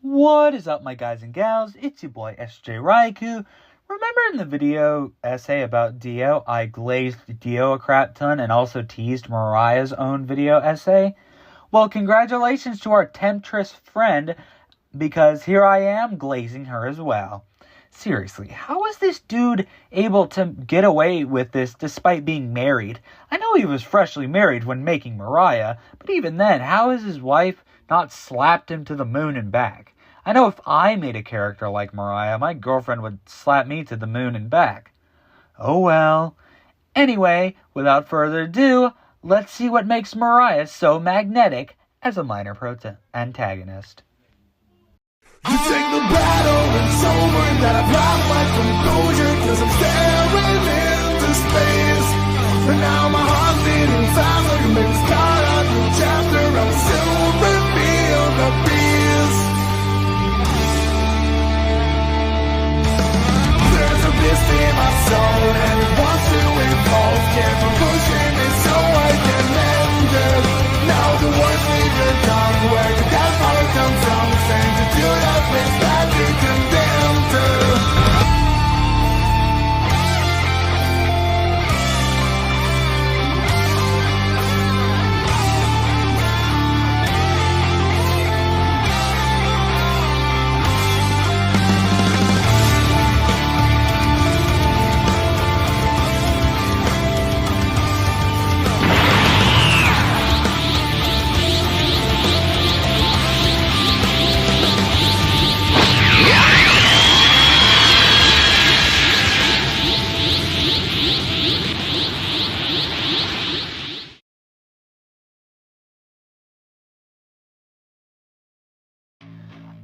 What is up, my guys and gals? It's your boy SSJ Ryaku. Remember in the video essay about Dio, I glazed Dio a crap ton and also teased Mariah's own video essay? Well, congratulations to our temptress friend, because here I am glazing her as well. Seriously, how is this dude able to get away with this despite being married? I know he was freshly married when making Mariah, but even then, how has his wife not slapped him to the moon and back? I know if I made a character like Mariah, my girlfriend would slap me to the moon and back. Oh well. Anyway, without further ado, let's see what makes Mariah so magnetic as a minor antagonist. You take the battle, it's over, that I've lost my composure, cause I'm staring into space. And now my heart's beating fast, like a maybe start a new chapter, I will still reveal the beast. There's a beast in my soul, and it wants to evolve, can't be pushing me so I can end it. Now the words leave your tongue, where did that power come from? Saying to do that place that you condemned to.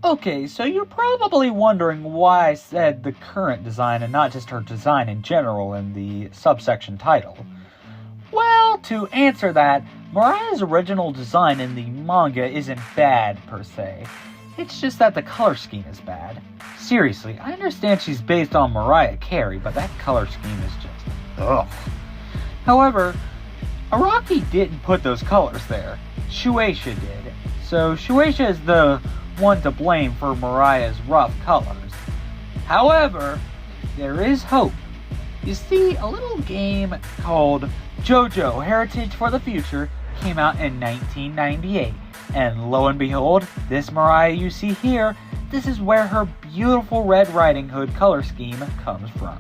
Okay, so you're probably wondering why I said the current design and not just her design in general in the subsection title. Well, to answer that, Mariah's original design in the manga isn't bad per se. It's just that the color scheme is bad. Seriously, I understand she's based on Mariah Carey, but that color scheme is just ugh. However, Araki didn't put those colors there. Shueisha did. So Shueisha is the one to blame for Mariah's rough colors. However, there is hope. You see, a little game called JoJo Heritage for the Future came out in 1998, and lo and behold, this Mariah you see here, this is where her beautiful Red Riding Hood color scheme comes from.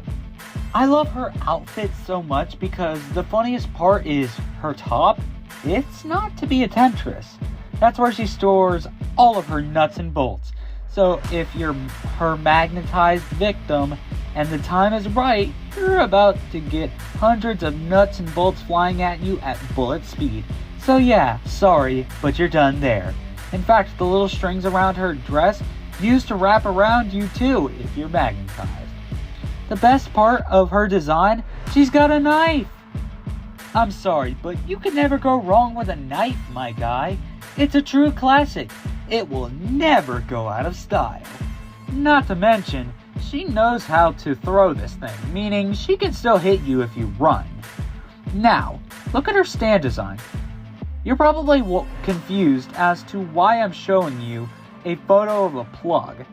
I love her outfit so much because the funniest part is her top. It's not to be a temptress. That's where she stores all of her nuts and bolts. So if you're her magnetized victim and the time is right, you're about to get hundreds of nuts and bolts flying at you at bullet speed. So yeah, sorry, but you're done there. In fact, the little strings around her dress used to wrap around you too if you're magnetized. The best part of her design, she's got a knife. I'm sorry, but you can never go wrong with a knife, my guy. It's a true classic. It will never go out of style. Not to mention, she knows how to throw this thing, meaning she can still hit you if you run. Now, look at her stand design. You're probably confused as to why I'm showing you a photo of a plug.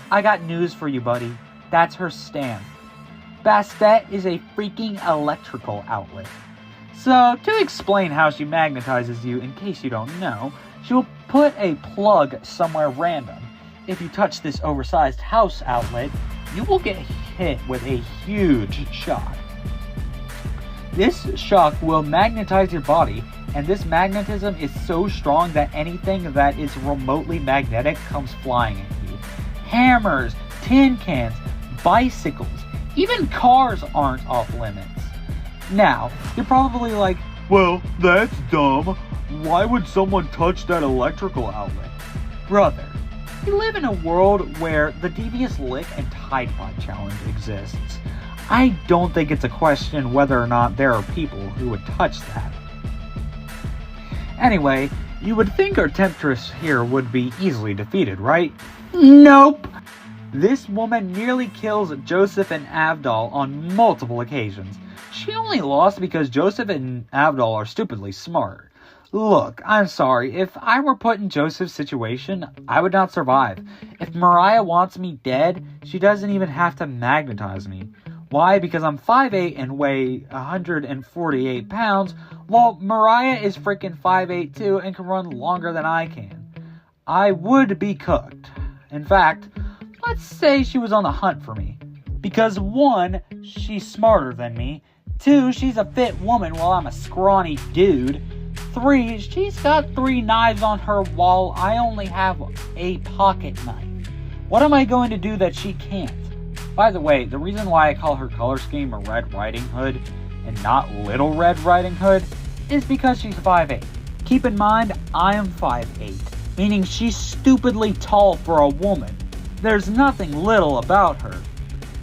I got news for you, buddy. That's her stand. Bastet is a freaking electrical outlet. So, to explain how she magnetizes you, in case you don't know, she will put a plug somewhere random. If you touch this oversized house outlet, you will get hit with a huge shock. This shock will magnetize your body, and this magnetism is so strong that anything that is remotely magnetic comes flying at you. Hammers, tin cans, bicycles, even cars aren't off limits. Now, you're probably like, well, that's dumb. Why would someone touch that electrical outlet? Brother, we live in a world where the Devious Lick and Tide Pod challenge exists. I don't think it's a question whether or not there are people who would touch that. Anyway, you would think our temptress here would be easily defeated, right? Nope! This woman nearly kills Joseph and Avdol on multiple occasions. She only lost because Joseph and Avdol are stupidly smart. Look, I'm sorry. If I were put in Joseph's situation, I would not survive. If Mariah wants me dead, she doesn't even have to magnetize me. Why? Because I'm 5'8" and weigh 148 pounds, while Mariah is freaking 5'8" too and can run longer than I can. I would be cooked. In fact, let's say she was on the hunt for me. Because 1, she's smarter than me. 2, she's a fit woman while I'm a scrawny dude. 3, she's got 3 knives on her while I only have a pocket knife. What am I going to do that she can't? By the way, the reason why I call her color scheme a Red Riding Hood and not Little Red Riding Hood is because she's 5'8". Keep in mind, I am 5'8", meaning she's stupidly tall for a woman. There's nothing little about her.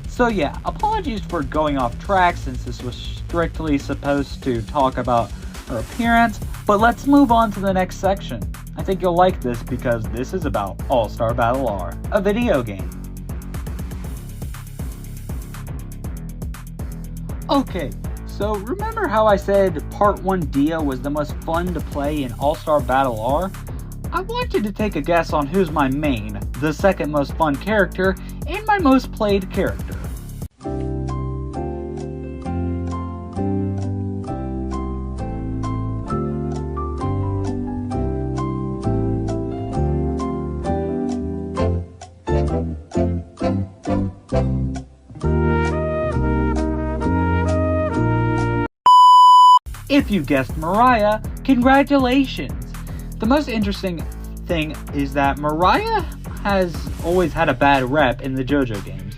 So yeah, apologies for going off track since this was strictly supposed to talk about her appearance, but let's move on to the next section. I think you'll like this because this is about All-Star Battle R, a video game. Okay, so remember how I said Part 1 Dia was the most fun to play in All-Star Battle R? I want you to take a guess on who's my main, the second most fun character, and my most played character. If you guessed Mariah, congratulations! The most interesting thing is that Mariah has always had a bad rep in the JoJo games.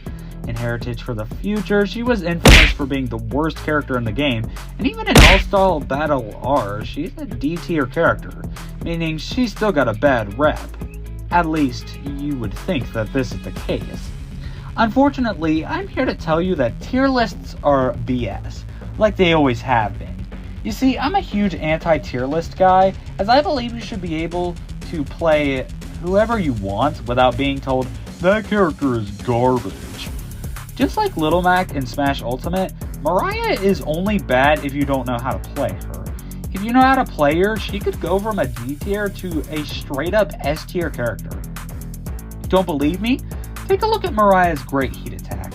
In Heritage for the Future, she was infamous for being the worst character in the game, and even in All-Star Battle R, she's a D-tier character, meaning she's still got a bad rep. At least, you would think that this is the case. Unfortunately, I'm here to tell you that tier lists are BS, like they always have been. You see, I'm a huge anti-tier list guy, as I believe you should be able to play whoever you want without being told, that character is garbage. Just like Little Mac in Smash Ultimate, Mariah is only bad if you don't know how to play her. If you know how to play her, she could go from a D tier to a straight up S tier character. Don't believe me? Take a look at Mariah's great heat attack.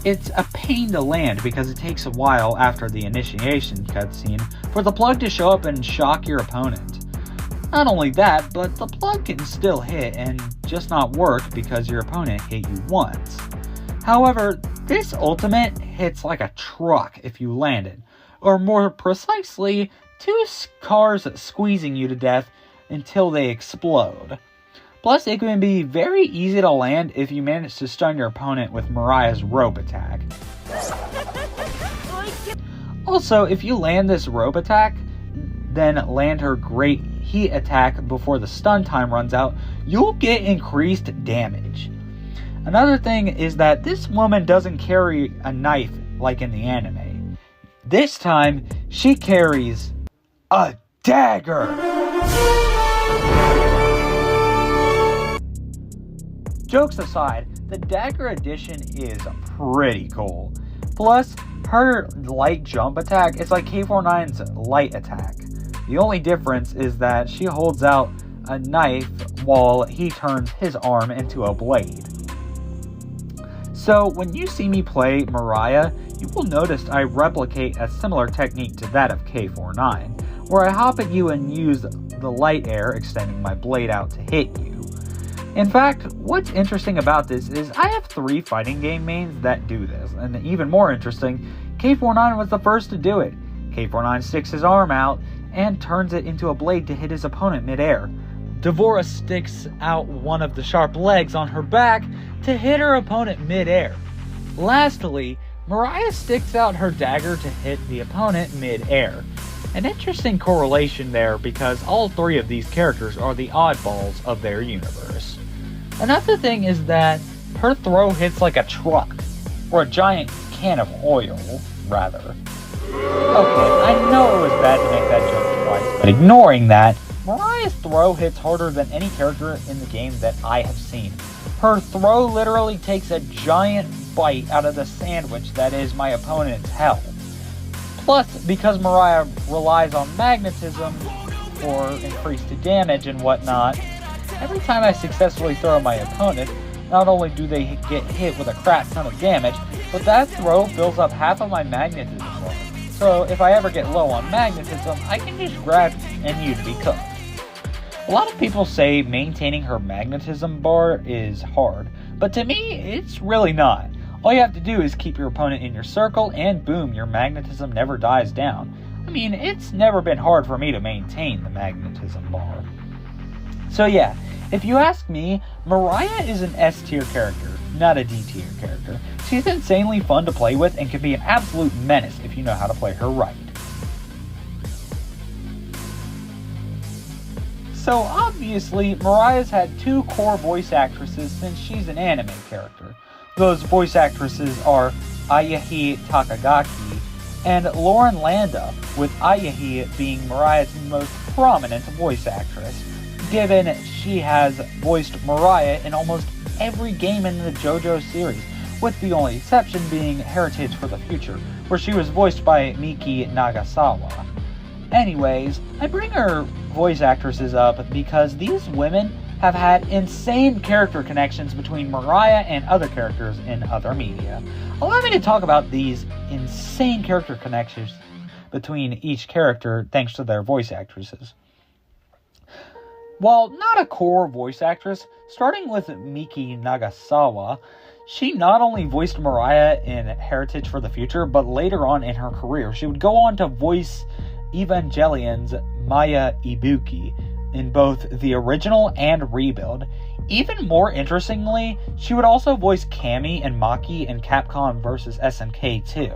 It's a pain to land because it takes a while after the initiation cutscene for the plug to show up and shock your opponent. Not only that, but the plug can still hit and just not work because your opponent hit you once. However, this ultimate hits like a truck if you land it, or more precisely, 2 cars squeezing you to death until they explode. Plus, it can be very easy to land if you manage to stun your opponent with Mariah's rope attack. Also, if you land this rope attack, then land her great heat attack before the stun time runs out, you'll get increased damage. Another thing is that this woman doesn't carry a knife like in the anime. This time, she carries a dagger! Jokes aside, the dagger edition is pretty cool. Plus, her light jump attack is like K49's light attack. The only difference is that she holds out a knife while he turns his arm into a blade. So when you see me play Mariah, you will notice I replicate a similar technique to that of K49, where I hop at you and use the light air, extending my blade out to hit you. In fact, what's interesting about this is I have 3 fighting game mains that do this, and even more interesting, K49 was the first to do it. K49 sticks his arm out and turns it into a blade to hit his opponent midair. Devora sticks out one of the sharp legs on her back to hit her opponent midair. Lastly, Mariah sticks out her dagger to hit the opponent midair. An interesting correlation there because all 3 of these characters are the oddballs of their universe. Another thing is that her throw hits like a truck, or a giant can of oil, rather. Okay, I know it was bad to make that joke twice, but ignoring that, Mariah's throw hits harder than any character in the game that I have seen. Her throw literally takes a giant bite out of the sandwich that is my opponent's health. Plus, because Mariah relies on magnetism for increased damage and whatnot, every time I successfully throw my opponent, not only do they get hit with a crap ton of damage, but that throw fills up half of my magnetism bar. So if I ever get low on magnetism, I can just grab and you to be cooked. A lot of people say maintaining her magnetism bar is hard, but to me, it's really not. All you have to do is keep your opponent in your circle and boom, your magnetism never dies down. I mean, it's never been hard for me to maintain the magnetism bar. So yeah, if you ask me, Mariah is an S tier character, not a D tier character. She's insanely fun to play with and can be an absolute menace if you know how to play her right. So obviously, Mariah's had two core voice actresses since she's an anime character. Those voice actresses are Ayahi Takagaki and Lauren Landa, with Ayahi being Mariah's most prominent voice actress, given she has voiced Mariah in almost every game in the JoJo series, with the only exception being Heritage for the Future, where she was voiced by Miki Nagasawa. Anyways, I bring her voice actresses up because these women have had insane character connections between Mariah and other characters in other media. Allow me to talk about these insane character connections between each character thanks to their voice actresses. While not a core voice actress, starting with Miki Nagasawa, she not only voiced Mariah in Heritage for the Future, but later on in her career, she would go on to voice Evangelion's Maya Ibuki in both the original and rebuild. Even more interestingly, she would also voice Cammy and Maki in Capcom vs. SNK 2.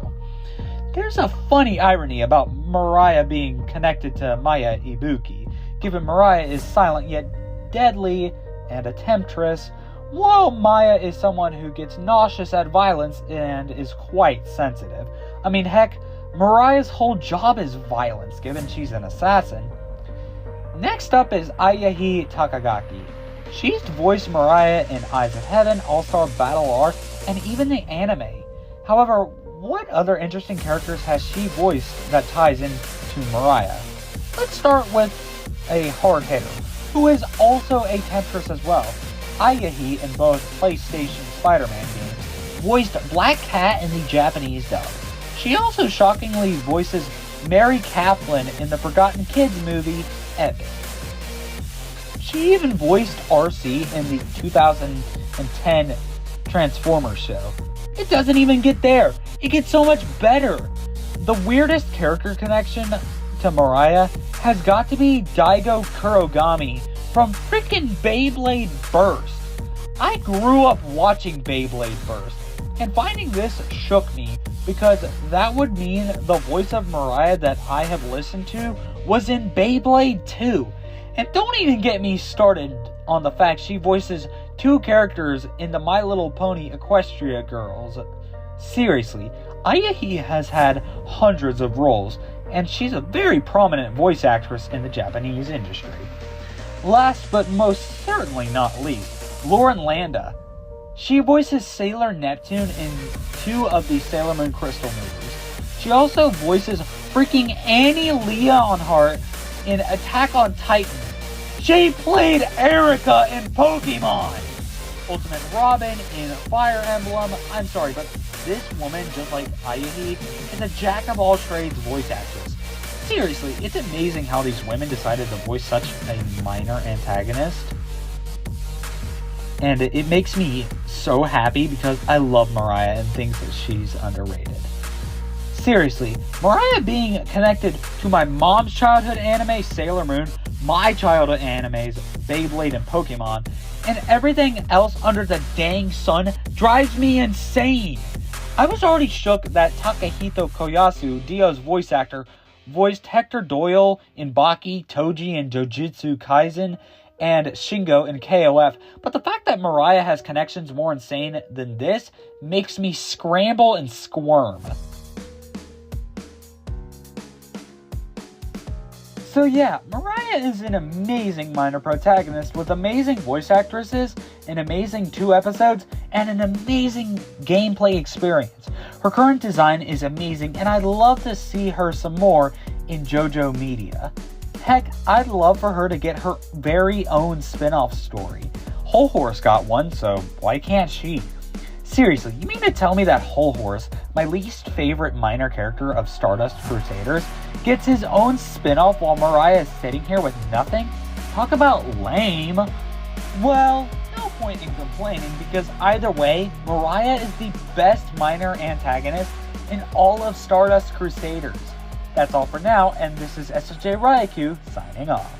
There's a funny irony about Mariah being connected to Maya Ibuki, given Mariah is silent yet deadly and a temptress, while Maya is someone who gets nauseous at violence and is quite sensitive. I mean, heck, Mariah's whole job is violence, given she's an assassin. Next up is Ayahi Takagaki. She's voiced Mariah in Eyes of Heaven, All-Star Battle Arc, and even the anime. However, what other interesting characters has she voiced that ties into Mariah? Let's start with a hard hitter, who is also a temptress as well. Ayahi in both PlayStation Spider-Man games voiced Black Cat in the Japanese dub. She also shockingly voices Mary Kaplan in the Forgotten Kids movie, Epic. She even voiced RC in the 2010 Transformers show. It doesn't even get there. It gets so much better. The weirdest character connection to Mariah has got to be Daigo Kurogami from frickin' Beyblade Burst. I grew up watching Beyblade Burst, and finding this shook me because that would mean the voice of Mariah that I have listened to was in Beyblade 2. And don't even get me started on the fact she voices two characters in the My Little Pony Equestria Girls. Seriously, Ayahi has had hundreds of roles, and she's a very prominent voice actress in the Japanese industry. Last but most certainly not least, Lauren Landa. She voices Sailor Neptune in two of the Sailor Moon Crystal movies. She also voices freaking Annie Leonhardt in Attack on Titan. She played Erica in Pokemon! Ultimate Robin in Fire Emblem. I'm sorry, but this woman, just like Ayahi, is a jack-of-all-trades voice actress. Seriously, it's amazing how these women decided to voice such a minor antagonist. And it makes me so happy because I love Mariah and think that she's underrated. Seriously, Mariah being connected to my mom's childhood anime, Sailor Moon, my childhood animes, Beyblade and Pokemon, and everything else under the dang sun drives me insane. I was already shook that Takahito Koyasu, Dio's voice actor, voiced Hector Doyle in Baki, Toji in Jujutsu Kaisen, and Shingo in KOF, but the fact that Mariah has connections more insane than this makes me scramble and squirm. So yeah, Mariah is an amazing minor protagonist with amazing voice actresses, an amazing 2 episodes, and an amazing gameplay experience. Her current design is amazing, and I'd love to see her some more in JoJo media. Heck, I'd love for her to get her very own spin-off story. Whole Horse got one, so why can't she? Seriously, you mean to tell me that Whole Horse, my least favorite minor character of Stardust Crusaders, gets his own spin-off while Mariah is sitting here with nothing? Talk about lame. Well, no point in complaining because either way, Mariah is the best minor antagonist in all of Stardust Crusaders. That's all for now, and this is SSJ Ryaku signing off.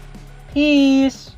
Peace!